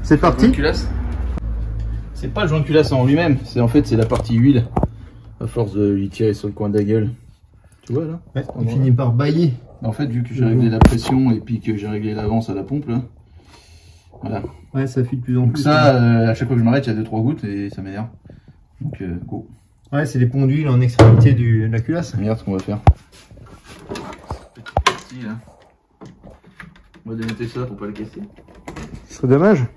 C'est parti. C'est pas le joint de culasse en lui-même, c'est en fait c'est la partie huile. À force de lui tirer sur le coin de la gueule. Tu vois là? Ouais, il finit par bailler. En fait, vu que j'ai réglé la pression et puis que j'ai réglé l'avance à la pompe là. Voilà. Ouais, ça fuit de plus en plus. Ça, à chaque fois que je m'arrête, il y a 2-3 gouttes et ça m'énerve. Donc go. Ouais, c'est les ponts d'huile en extrémité de la culasse. Regarde ce qu'on va faire. Petite partie là. On va démonter ça pour pas le casser. Ce serait dommage.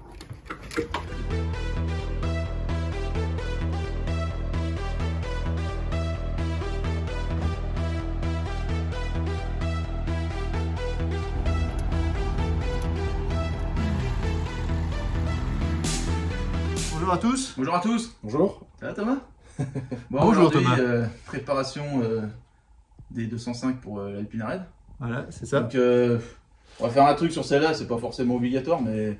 Bonjour à tous. Bonjour à tous. Bonjour. Ça va Thomas? Bon, bonjour Thomas. Préparation des 205 pour l'Alpine Red. Voilà, c'est ça. Donc on va faire un truc sur celle-là, c'est pas forcément obligatoire, mais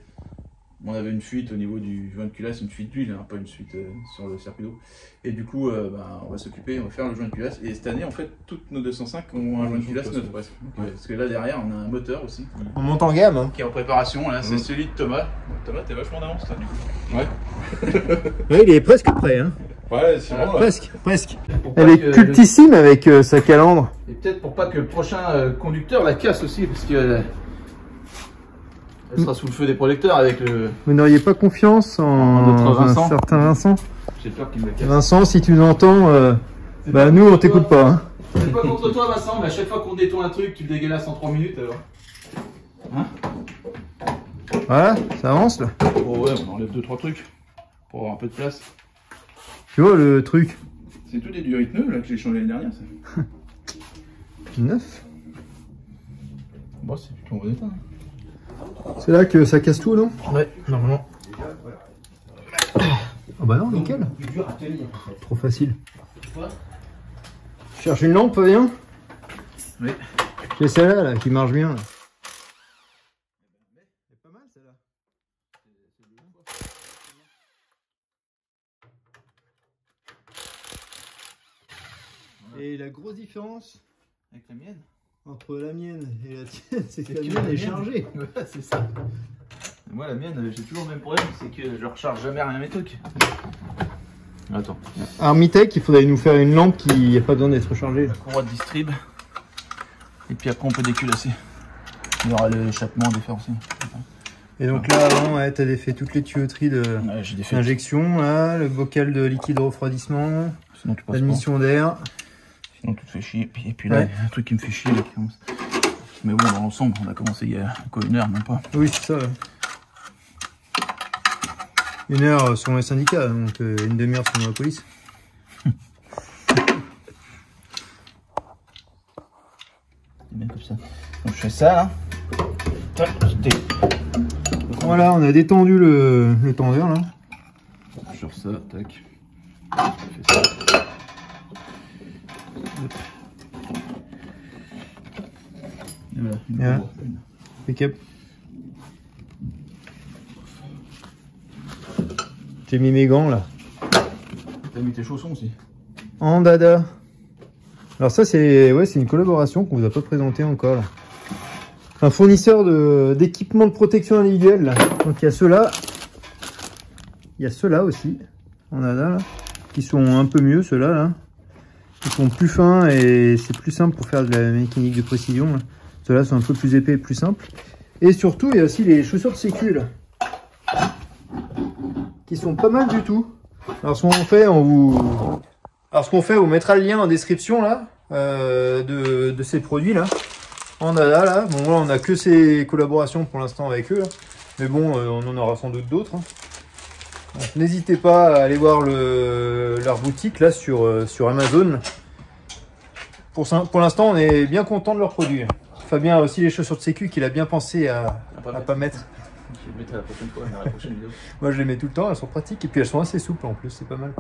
on avait une fuite au niveau du joint de culasse, une fuite d'huile, hein, pas une fuite sur le circuit d'eau. Et du coup, on va s'occuper, on va faire le joint de culasse. Et cette année, en fait, toutes nos 205 ont un joint de culasse neuf presque. Parce que là derrière, on a un moteur aussi. On monte en gamme. Hein. Qui est en préparation, là, c'est celui de Thomas. Thomas, t'es vachement d'avance, toi, du coup. Ouais. Oui, il est presque prêt. Hein. Ouais, c'est bon. Presque. Elle est cultissime avec sa calandre. Et peut-être pour pas que le prochain conducteur la casse aussi, parce que elle sera sous le feu des projecteurs avec le... Vous n'auriez pas confiance en un certain Vincent? J'ai peur qu'il me la casse. Vincent, si tu nous entends, bah nous on t'écoute pas. Hein. C'est pas contre toi Vincent, mais à chaque fois qu'on détourne un truc, tu le dégueulasses en 3 minutes alors. Hein? Voilà, ça avance là. Oh ouais, on enlève 2-3 trucs pour avoir un peu de place. Tu vois le truc? C'est tout des durites neuves là que j'ai changé l'année dernière. Neuf. Bon, c'est plus en bon état. C'est là que ça casse tout, non? Ouais, normalement. Ah bah non, nickel. Trop facile. Tu cherches une lampe, viens? Oui. J'ai celle-là là, qui marche bien. Là. C'est pas mal celle-là. Et la grosse différence avec la mienne entre la mienne et la tienne, c'est que la mienne est chargée. Ouais, c'est ça. Et moi, la mienne, j'ai toujours le même problème, c'est que je recharge jamais rien mes trucs. Attends. Armitech, il faudrait nous faire une lampe qui n'a pas besoin d'être chargée. La courroie de distrib. Et puis après, on peut déculasser. Il y aura l'échappement différencié. Et donc là, avant, ouais, tu avais fait toutes les tuyauteries d'injection, là, le bocal de liquide de refroidissement, l'admission d'air. Sinon, tout te fait chier. Et puis là, il y a un truc qui me fait chier. Là, mais bon, dans l'ensemble, on a commencé il y a quoi, 1 heure, même pas. Oui, c'est ça. Ouais. 1 heure selon les syndicats, donc une demi-heure selon la police. C'est bien comme ça. Donc je fais ça là. Voilà, on a détendu le tendeur là. Sur ça, tac. Je fais ça. Et voilà. Impeccable. J'ai mis mes gants là. T'as mis tes chaussons aussi. En dada. Alors ça c'est une collaboration qu'on vous a pas présentée encore là. Un fournisseur d'équipements de protection individuelle là. Donc il y a ceux-là. Il y a ceux-là aussi. En dada là. Qui sont un peu mieux ceux-là là. Ils sont plus fins et c'est plus simple pour faire de la mécanique de précision. Ceux-là sont un peu plus épais et plus simples. Et surtout il y a aussi les chaussures de sécu là. Qui sont pas mal du tout. Alors ce qu'on fait, on vous mettra le lien en description là de ces produits là. En dada là. Bon là on a que ces collaborations pour l'instant avec eux là. Mais bon on en aura sans doute d'autres. Hein. N'hésitez pas à aller voir leur boutique là sur Amazon. Pour l'instant on est bien content de leurs produits. Fabien a aussi les chaussures de sécu qu'il a bien pensé à pas mettre. Je vais le mettre à la prochaine fois, dans la prochaine vidéo. Moi je les mets tout le temps, elles sont pratiques et puis elles sont assez souples en plus, c'est pas mal.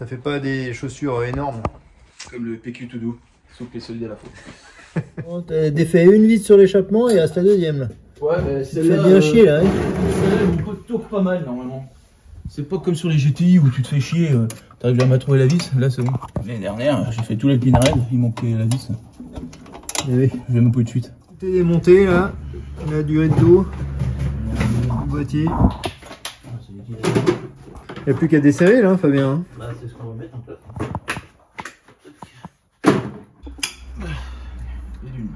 Ça fait pas des chaussures énormes. Comme le PQ tout doux, souple et solide à la fois. Bon, t'as défait une vis sur l'échappement et il reste la deuxième là. Ouais, mais ça fait bien chier là. Hein. Celle-là, elle tourne pas mal normalement. C'est pas comme sur les GTI où tu te fais chier, t'arrives jamais à trouver la vis, là c'est bon. L'année dernière, j'ai fait tout l'Alpine Red, il manquait la vis. Et oui. Je vais même pas eu de suite. Tout est démonté là, la durée de dos. boîtier. Ah, c'est liquide. Il n'y a plus qu'à desserrer là, Fabien. Hein. Bah, c'est ce qu'on va mettre en place. Et d'une.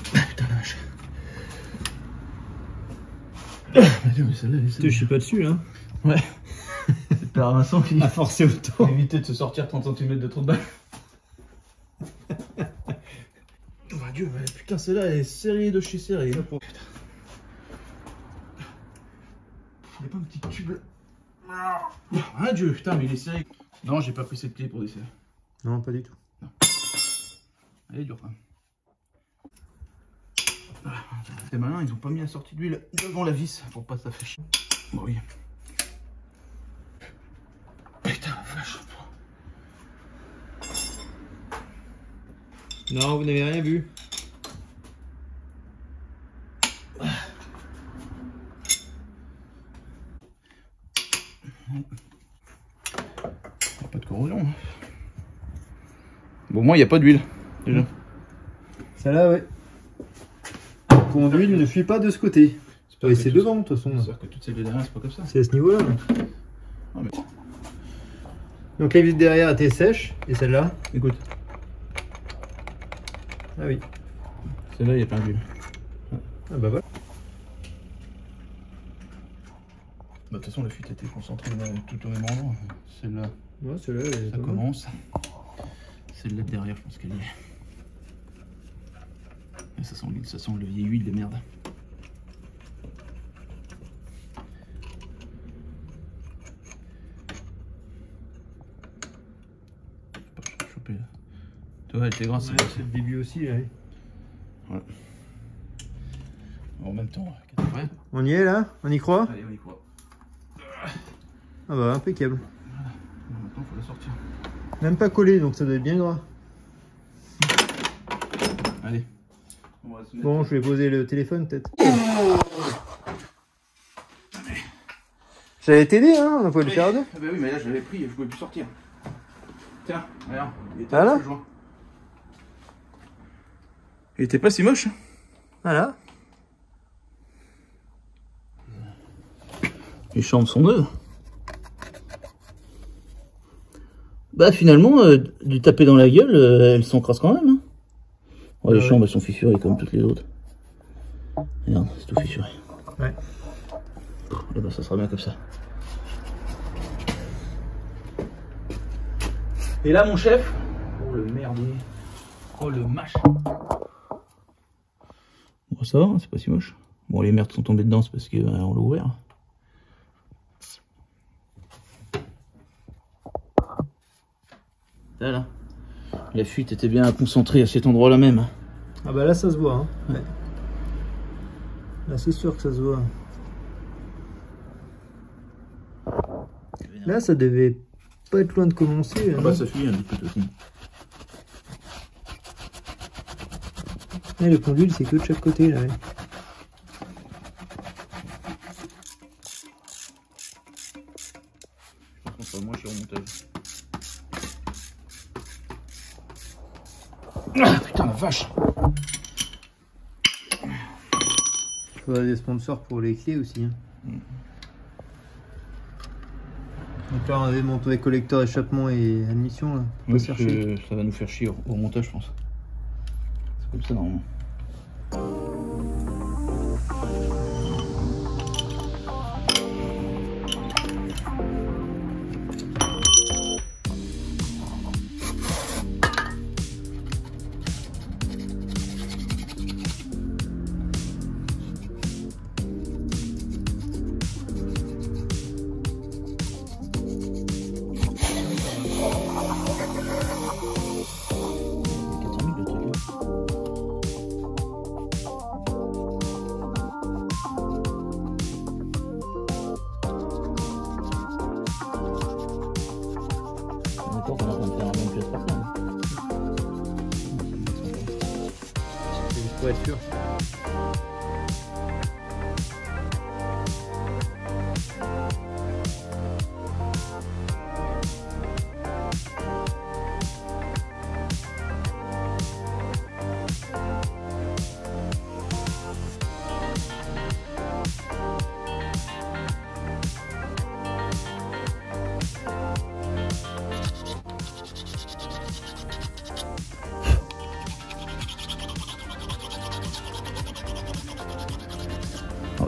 Putain la vache. Je suis pas dessus là. Ouais. C'est Père Vincent qui À forcer autant. éviter de se sortir 30 cm de trop de balle. Oh mon dieu, mais putain, celle-là elle est serrée de chez serrée. Hein. Putain. Il n'y a pas un petit tube là. Ah dieu, putain, mais il est serré. Non, j'ai pas pris cette clé pour desserrer. Non, pas du tout. Non. Elle est dure quand même. C'est malin, ils ont pas mis la sortie d'huile devant la vis pour pas s'afficher. Bon, oui. Putain, la vache. Non, vous n'avez rien vu. Pas de corrosion. Bon, moi, il n'y a pas d'huile déjà. Celle-là, ouais. Le pont d'huile ne fuit pas de ce côté. Oui, c'est devant, de toute façon. C'est-à-dire que toutes celles de derrière, c'est pas comme ça. C'est à ce niveau-là. Ah, mais... Donc la vis derrière était sèche, et celle-là. Écoute, Ah oui. celle-là, il n'y a pas d'huile. Ah bah voilà. Bah, de toute façon, la fuite était concentrée tout au même endroit. Celle-là, Ouais, celle-là, elle est ça pas mal. commence. Celle-là de derrière, je pense qu'elle est. Et ça sent le vieil huile de merde. Je peux pas choper là. Toi, elle était grasse, Ouais, c'est le début aussi, là. Ouais. En même temps, ouais. On y est là? On y croit? Allez, on y croit. Ah bah impeccable. Voilà. Bon, maintenant, faut la sortir. Même pas collé, donc ça doit être bien gras. Allez. On va se mettre... Bon, je vais poser le téléphone peut-être. J'allais t'aider, hein, on pouvait le faire à deux. Ah bah oui, mais là, je l'avais pris, je pouvais plus sortir. Tiens, regarde. Il était Ah là assez joint. Il était pas si moche. Voilà. Les chambres sont neuves. Bah finalement, du taper dans la gueule, elles s'encrassent quand même. Hein. Oh, les chambres elles sont fissurées comme toutes les autres. Regarde, c'est tout fissuré. Ouais. Et bah ça sera bien comme ça. Et là mon chef, oh le merdier, oh le machin. Bon ça va, c'est pas si moche. Bon les merdes sont tombées dedans, c'est parce qu'on l'a ouvert. Là, la fuite était bien concentrée à cet endroit-là même. Ah bah là ça se voit. Hein. Ouais. Là c'est sûr que ça se voit. Là ça devait pas être loin de commencer. Ah bah ça fuit un petit peu aussi. Et le pont d'huile c'est que de chaque côté là. Ouais. Par contre, moi je suis remontage. Ah putain la vache! Il faudrait des sponsors pour les clés aussi. Hein. Donc là on avait monté collecteur, échappement et admission là. On va chercher. Ça va nous faire chier au montage je pense. C'est comme ça normalement. Pour être sûr.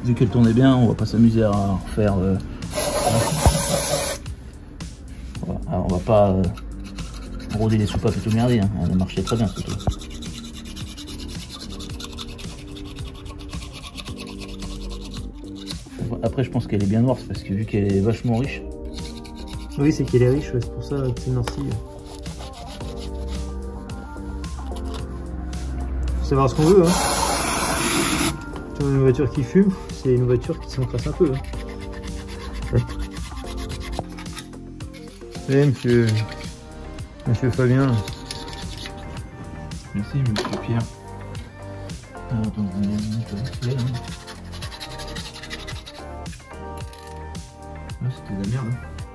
vu qu'elle tournait bien, on va pas s'amuser à refaire. On va pas rôder les soupapes et tout merder, hein. Elle a marché très bien cette auto. Après, je pense qu'elle est bien noire, c'est parce que vu qu'elle est vachement riche. Oui, c'est qu'elle est riche, ouais, c'est pour ça que c'est noirci. Faut savoir ce qu'on veut, hein. Si on a une voiture qui fume, c'est une voiture qui s'encrasse un peu. Hein. Ouais. Monsieur Fabien. Merci, monsieur Pierre. Attends, c'était de la merde.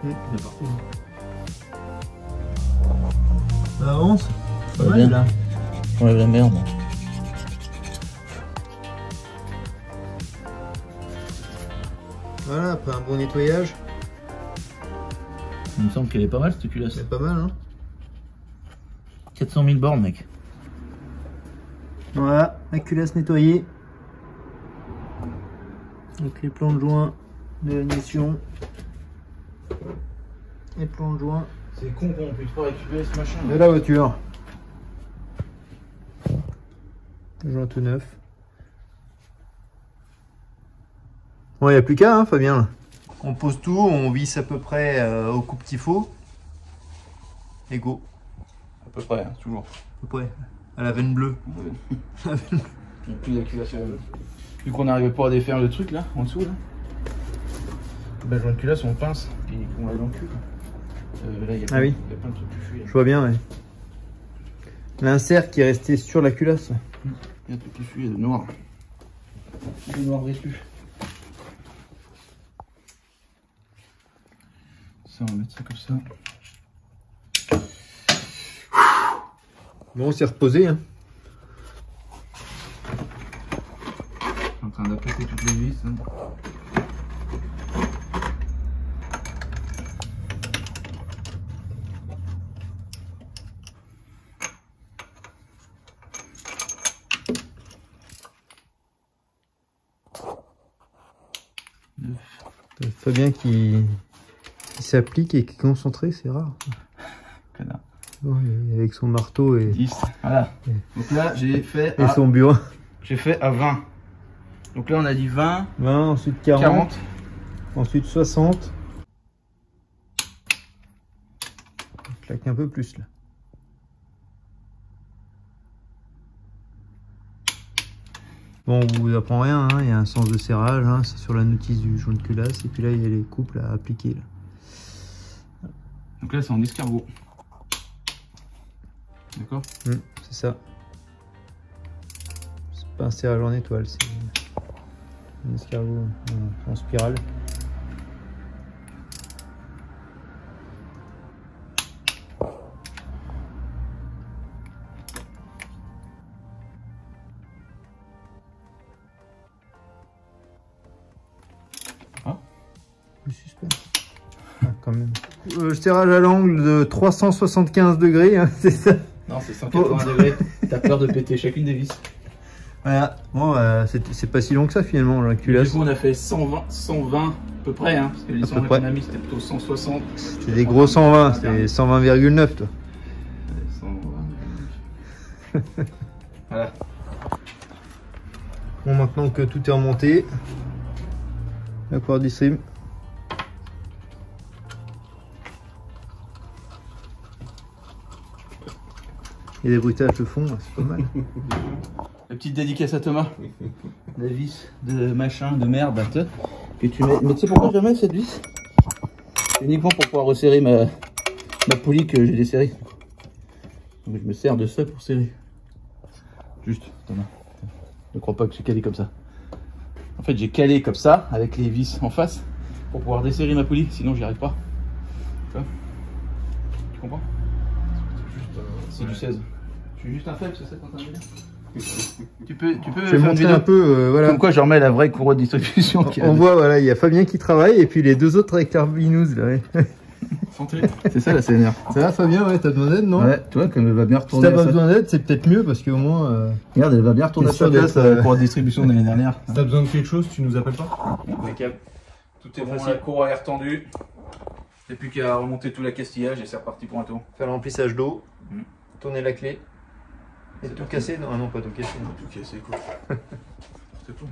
Mmh. Il y a partout. Ça avance. Pas mal là. J'enlève la merde. Voilà, après un bon nettoyage. Il me semble qu'elle est pas mal cette culasse. C'est pas mal, hein. 400 000 bornes, mec. Voilà, la culasse nettoyée. Donc les plans de joint de l'admission. Les plans de joint C'est con qu'on puisse pas récupérer ce machin. de la voiture. Joint tout neuf. Bon, il n'y a plus qu'à, hein, Fabien. On pose tout, on visse à peu près au coup petit faux. Et go. À peu près, hein, toujours. À peu près. À la veine bleue. Il n'y a plus d'acculation. Vu qu'on n'arrivait pas à défaire le truc là, en dessous là. Ben, joint de culasse, on pince, puis on l'a dans le cul. Là, il y a plein, oui. il y a plein de trucs qui fuient. Je vois bien, ouais. L'insert qui est resté sur la culasse. Il y a un truc qui fuit, de noir. De noir dessus. Ça, on va mettre ça comme ça. Bon, on s'est reposé, hein. Je suis en train d'appliquer toutes les vis. Hein. Fabien qui s'applique et qui est concentré, c'est rare. Connard. Ouais, avec son marteau et 10. Voilà. Donc là, j'ai fait et son bureau. J'ai fait à 20. Donc là, on a dit 20. 20, ensuite 40. Ensuite 60. Je claque un peu plus là. Bon, on vous apprend rien, hein. Il y a un sens de serrage, hein. C'est sur la notice du joint de culasse. Et puis là, il y a les couples à appliquer. Là. Donc là, c'est en escargot. D'accord. C'est ça. C'est pas un serrage en étoile, c'est un escargot en spirale. Le suspense. Ah, quand même. Serrage à l'angle de 375 degrés, hein, c'est ça. Non, c'est 180 degrés. T'as peur de péter chacune des vis. Voilà. Bon, c'est pas si long que ça finalement, la culasse. Du coup, on a fait 120 à peu près, hein, parce que les 120 qu'on a mis, c'était plutôt 160. C'est des gros 120, c'est 120,9 toi. 120. Voilà. Bon, maintenant que tout est remonté, la corde distrib. Et des bruitages de fond, c'est pas mal. La petite dédicace à Thomas. La vis de machin, de merde, que tu mets. Mais tu sais pourquoi je mets cette vis? Uniquement pour pouvoir resserrer ma poulie que j'ai desserrée. Donc je me sers de ça pour serrer. Juste, Thomas. Ne crois pas que j'ai calé comme ça. En fait, j'ai calé comme ça, avec les vis en face, pour pouvoir desserrer ma poulie, sinon j'y arrive pas. Tu vois? Tu comprends? C'est du 16. Je suis juste un faible, c'est ça qu'on t'en Tu peux Je vais montrer un peu, voilà. Comme quoi je remets la vraie courroie de distribution. On voit, voilà, il y a Fabien qui travaille et puis les deux autres avec leur binouze là. Ouais. Santé. C'est ça la CNR. Ça va Fabien, ouais, t'as besoin d'aide, non? Ouais, tu vois, comme elle va bien Si retourner. t'as pas à sa- besoin d'aide, c'est peut-être mieux parce qu'au moins. Regarde, elle va bien retourner à T'es sa sûr place d'être, pour la distribution de l'année dernière. Si t'as besoin de quelque chose, tu nous appelles pas? Impeccable. Tout est bon, Facile. la cour est retendue. Et puis qu'à remonter tout l'accastillage et c'est reparti pour un tour. Faire le remplissage d'eau, Mm. tourner la clé. Et tout casser? Non, ah non, pas tout casser. Tout cassé quoi. C'est tout.